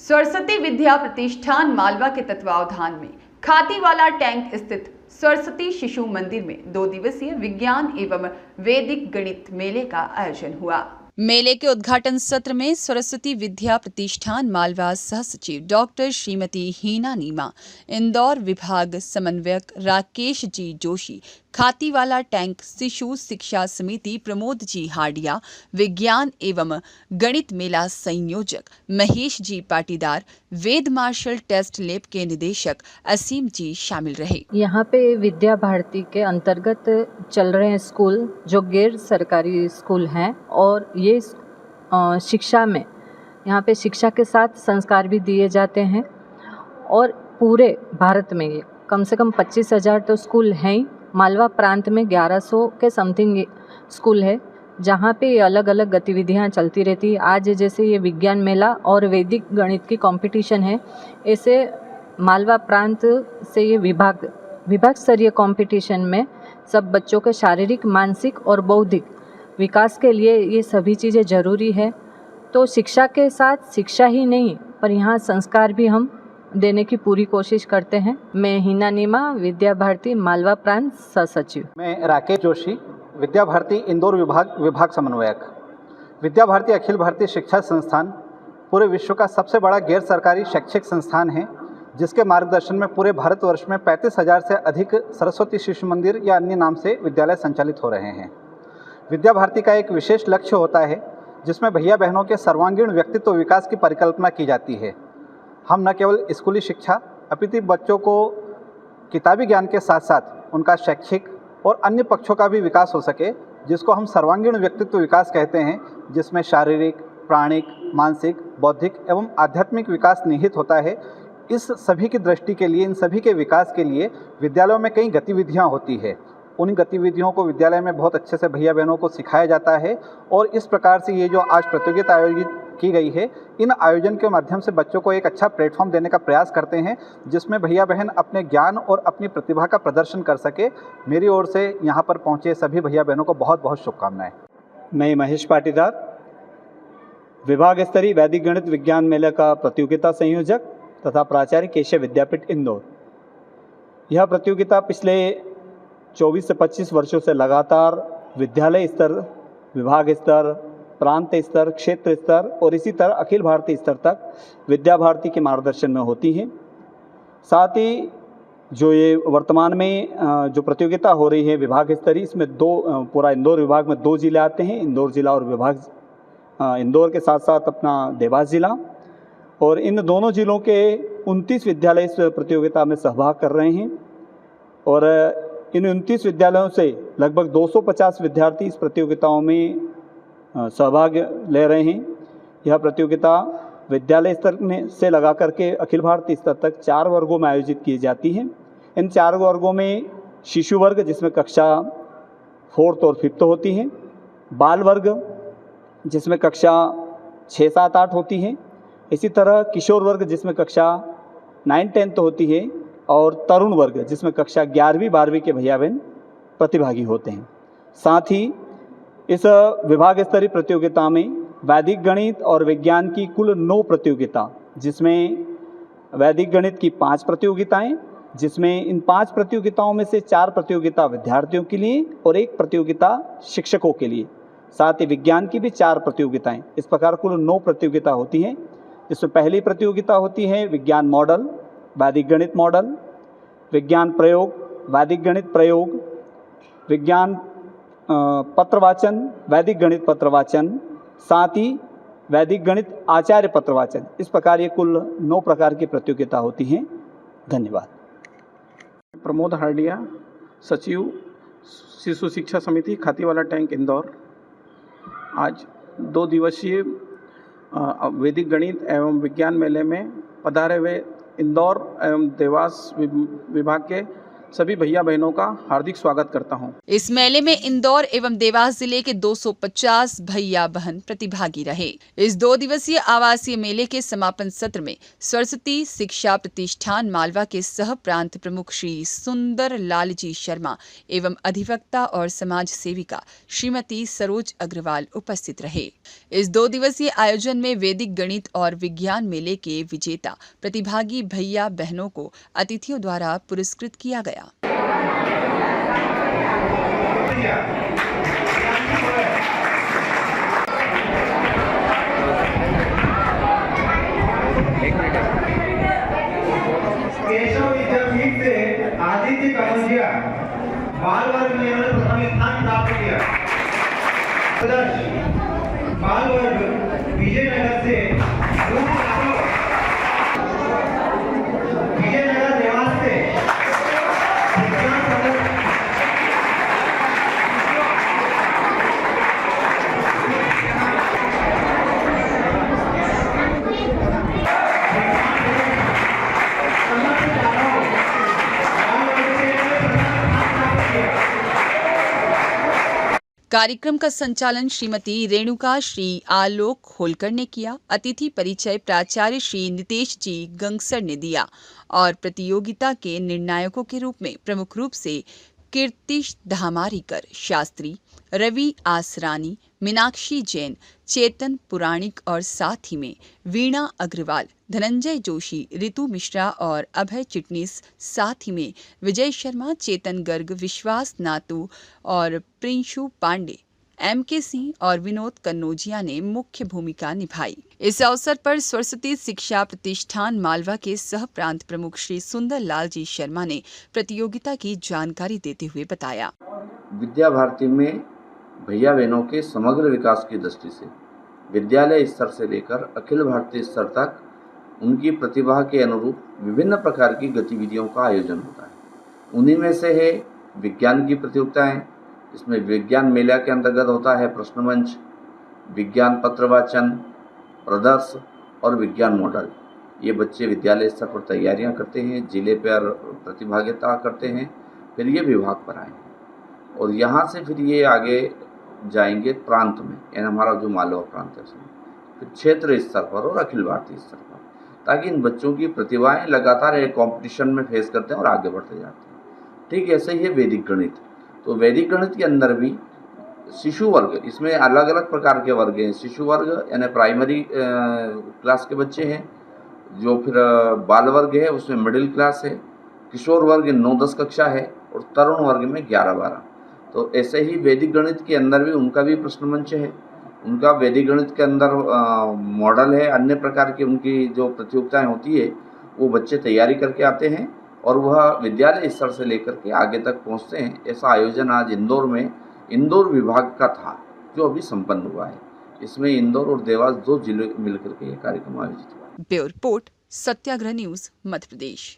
सरस्वती विद्या प्रतिष्ठान मालवा के तत्वावधान में खातीवाला टैंक स्थित सरस्वती शिशु मंदिर में 2 दिवसीय विज्ञान एवं वैदिक गणित मेले का आयोजन हुआ। मेले के उद्घाटन सत्र में सरस्वती विद्या प्रतिष्ठान मालवा सह सचिव डॉक्टर श्रीमती हीना नीमा, इंदौर विभाग समन्वयक राकेश जी जोशी, खातीवाला टैंक शिशु शिक्षा समिति प्रमोद जी हाडिया, विज्ञान एवं गणित मेला संयोजक महेश जी पाटीदार, वेद मार्शल टेस्ट लैब के निदेशक असीम जी शामिल रहे। यहाँ पे विद्या भारती के अंतर्गत चल रहे हैं स्कूल जो गैर सरकारी स्कूल हैं, और ये शिक्षा में यहाँ पे शिक्षा के साथ संस्कार भी दिए जाते हैं। और पूरे भारत में ये कम से कम 25,000 तो स्कूल हैं ही। मालवा प्रांत में 1100 के समथिंग स्कूल है जहाँ पे अलग अलग गतिविधियाँ चलती रहती है। आज जैसे ये विज्ञान मेला और वैदिक गणित की कंपटीशन है, ऐसे मालवा प्रांत से ये विभाग स्तरीय कंपटीशन में सब बच्चों के शारीरिक, मानसिक और बौद्धिक विकास के लिए ये सभी चीज़ें ज़रूरी है। तो शिक्षा के साथ शिक्षा ही नहीं पर यहाँ संस्कार भी हम देने की पूरी कोशिश करते हैं। मैं हीना नीमा, विद्या भारती मालवा प्रांत सह सचिव। मैं राकेश जोशी, विद्या भारती इंदौर विभाग समन्वयक। विद्या भारती अखिल भारतीय शिक्षा संस्थान पूरे विश्व का सबसे बड़ा गैर सरकारी शैक्षिक संस्थान है, जिसके मार्गदर्शन में पूरे भारतवर्ष में 35,000 से अधिक सरस्वती शिशु मंदिर या अन्य नाम से विद्यालय संचालित हो रहे हैं। विद्या भारती का एक विशेष लक्ष्य होता है जिसमें भैया बहनों के सर्वांगीण व्यक्तित्व विकास की परिकल्पना की जाती है। हम न केवल स्कूली शिक्षा अपितु बच्चों को किताबी ज्ञान के साथ साथ उनका शैक्षिक और अन्य पक्षों का भी विकास हो सके, जिसको हम सर्वांगीण व्यक्तित्व विकास कहते हैं, जिसमें शारीरिक, प्राणिक, मानसिक, बौद्धिक एवं आध्यात्मिक विकास निहित होता है। इस सभी की दृष्टि के लिए, इन सभी के विकास के लिए विद्यालयों में कई गतिविधियाँ होती है। उन गतिविधियों को विद्यालय में बहुत अच्छे से भैया बहनों को सिखाया जाता है। और इस प्रकार से ये जो आज प्रतियोगिता आयोजित की गई है, इन आयोजन के माध्यम से बच्चों को एक अच्छा प्लेटफॉर्म देने का प्रयास करते हैं, जिसमें भैया बहन अपने ज्ञान और अपनी प्रतिभा का प्रदर्शन कर सके। मेरी ओर से यहाँ पर पहुँचे सभी भैया बहनों को बहुत बहुत शुभकामनाएँ। मैं महेश पाटीदार, विभाग स्तरीय वैदिक गणित विज्ञान मेले का प्रतियोगिता संयोजक तथा प्राचार्य केशव विद्यापीठ इंदौर। यह प्रतियोगिता पिछले 24 से 25 वर्षों से लगातार विद्यालय स्तर, विभाग स्तर, प्रांत स्तर, क्षेत्र स्तर और इसी तरह अखिल भारतीय स्तर तक विद्या भारती के मार्गदर्शन में होती है। साथ ही जो ये वर्तमान में जो प्रतियोगिता हो रही है विभाग स्तरीय, इसमें पूरा इंदौर विभाग में 2 जिले आते हैं, इंदौर जिला और विभाग इंदौर के साथ साथ अपना देवास जिला। और इन दोनों जिलों के 29 विद्यालय इस प्रतियोगिता में सहभाग कर रहे हैं। और इन 29 विद्यालयों से लगभग 250 विद्यार्थी इस प्रतियोगिताओं में सहभाग ले रहे हैं। यह प्रतियोगिता विद्यालय स्तर में से लगा करके अखिल भारतीय स्तर तक 4 वर्गों में आयोजित की जाती है। इन 4 वर्गों में शिशु वर्ग, जिसमें कक्षा 4th और 5th होती है, बाल वर्ग जिसमें कक्षा 6, 7, 8 होती है, इसी तरह किशोर वर्ग जिसमें कक्षा 9, 10th होती है, और तरुण वर्ग जिसमें कक्षा 11वीं, 12वीं के भैया बहन प्रतिभागी होते हैं। साथ ही इस विभाग स्तरीय प्रतियोगिता में वैदिक गणित और विज्ञान की कुल 9 प्रतियोगिता, जिसमें वैदिक गणित की 5 प्रतियोगिताएं, जिसमें इन 5 प्रतियोगिताओं में से 4 प्रतियोगिता विद्यार्थियों के लिए और 1 प्रतियोगिता शिक्षकों के लिए, साथ ही विज्ञान की भी 4 प्रतियोगिताएं। इस प्रकार कुल 9 प्रतियोगिता होती हैं, जिसमें पहली प्रतियोगिता होती है विज्ञान मॉडल, वैदिक गणित मॉडल, विज्ञान प्रयोग, वैदिक गणित प्रयोग, विज्ञान पत्रवाचन, वैदिक गणित पत्रवाचन, साथ ही वैदिक गणित आचार्य पत्रवाचन। इस प्रकार ये कुल 9 प्रकार की प्रतियोगिता होती हैं। धन्यवाद। प्रमोद हाडिया, सचिव शिशु शिक्षा समिति खातीवाला टैंक इंदौर। आज 2 दिवसीय वैदिक गणित एवं विज्ञान मेले में पधारे हुए इंदौर एवं देवास विभाग के सभी भैया बहनों का हार्दिक स्वागत करता हूं। इस मेले में इंदौर एवं देवास जिले के 250 भैया बहन प्रतिभागी रहे। इस 2 दिवसीय आवासीय मेले के समापन सत्र में सरस्वती शिक्षा प्रतिष्ठान मालवा के सह प्रांत प्रमुख श्री सुंदर लाल जी शर्मा एवं अधिवक्ता और समाज सेविका श्रीमती सरोज अग्रवाल उपस्थित रहे। इस 2 दिवसीय आयोजन में वैदिक गणित और विज्ञान मेले के विजेता प्रतिभागी भैया बहनों को अतिथियों द्वारा पुरस्कृत किया गया। केशव विद्यापीठ से आदित्य कमजिया बाल वर्ग में उन्होंने प्रथम स्थान प्राप्त किया। बाल वर्ग विजयनगर से विजयनगर देवास से कार्यक्रम का संचालन श्रीमती रेणुका श्री आलोक होलकर ने किया। अतिथि परिचय प्राचार्य श्री नितेश जी गंगसर ने दिया और प्रतियोगिता के निर्णायकों के रूप में प्रमुख रूप से कीर्तिश धामारीकर शास्त्री, रवि आसरानी, मीनाक्षी जैन, चेतन पुराणिक और साथ ही में वीणा अग्रवाल, धनंजय जोशी, रितु मिश्रा और अभय चिटनीस, साथ ही में विजय शर्मा, चेतन गर्ग, विश्वास नातू और प्रिंशु पांडे, MK सिंह और विनोद कन्नौजिया ने मुख्य भूमिका निभाई। इस अवसर पर सरस्वती शिक्षा प्रतिष्ठान मालवा के सह प्रांत प्रमुख श्री सुंदर लाल जी शर्मा ने प्रतियोगिता की जानकारी देते हुए बताया। विद्या भारती में भैया बहनों के समग्र विकास की दृष्टि से विद्यालय स्तर से लेकर अखिल भारतीय स्तर तक उनकी प्रतिभा के अनुरूप विभिन्न प्रकार की गतिविधियों का आयोजन होता है। उन्हीं में से है विज्ञान की प्रतियोगिताएं। इसमें विज्ञान मेला के अंतर्गत होता है प्रश्न मंच, विज्ञान पत्रवाचन, प्रदर्श और विज्ञान मॉडल। ये बच्चे विद्यालय स्तर पर तैयारियां करते हैं, जिले पर प्रतिभागिता करते हैं, फिर ये विभाग पर आएंगे और यहाँ से फिर ये आगे जाएंगे प्रांत में, यानी हमारा जो मालवा प्रांत है उसमें, फिर क्षेत्र स्तर पर और अखिल भारतीय स्तर पर, ताकि इन बच्चों की प्रतिभाएं लगातार एक कॉम्पिटिशन में फेस करते हैं और आगे बढ़ते जाते हैं। ठीक ऐसे ही है वैदिक गणित। तो वैदिक गणित के अंदर भी शिशु वर्ग, इसमें अलग अलग प्रकार के वर्ग हैं। शिशु वर्ग यानी प्राइमरी क्लास के बच्चे हैं, जो फिर बाल वर्ग है उसमें मिडिल क्लास है, किशोर वर्ग 9-10 कक्षा है और तरुण वर्ग में 11-12। तो ऐसे ही वैदिक गणित के अंदर भी उनका भी प्रश्न मंच है, उनका वैदिक गणित के अंदर मॉडल है, अन्य प्रकार की उनकी जो प्रतियोगिताएं होती है वो बच्चे तैयारी करके आते हैं और वह विद्यालय स्तर से लेकर के आगे तक पहुंचते हैं। ऐसा आयोजन आज इंदौर में इंदौर विभाग का था जो अभी संपन्न हुआ है। इसमें इंदौर और देवास 2 जिले मिलकर के यह कार्यक्रम आयोजित हुआ। ब्यूरो रिपोर्ट, सत्याग्रह न्यूज, मध्य प्रदेश।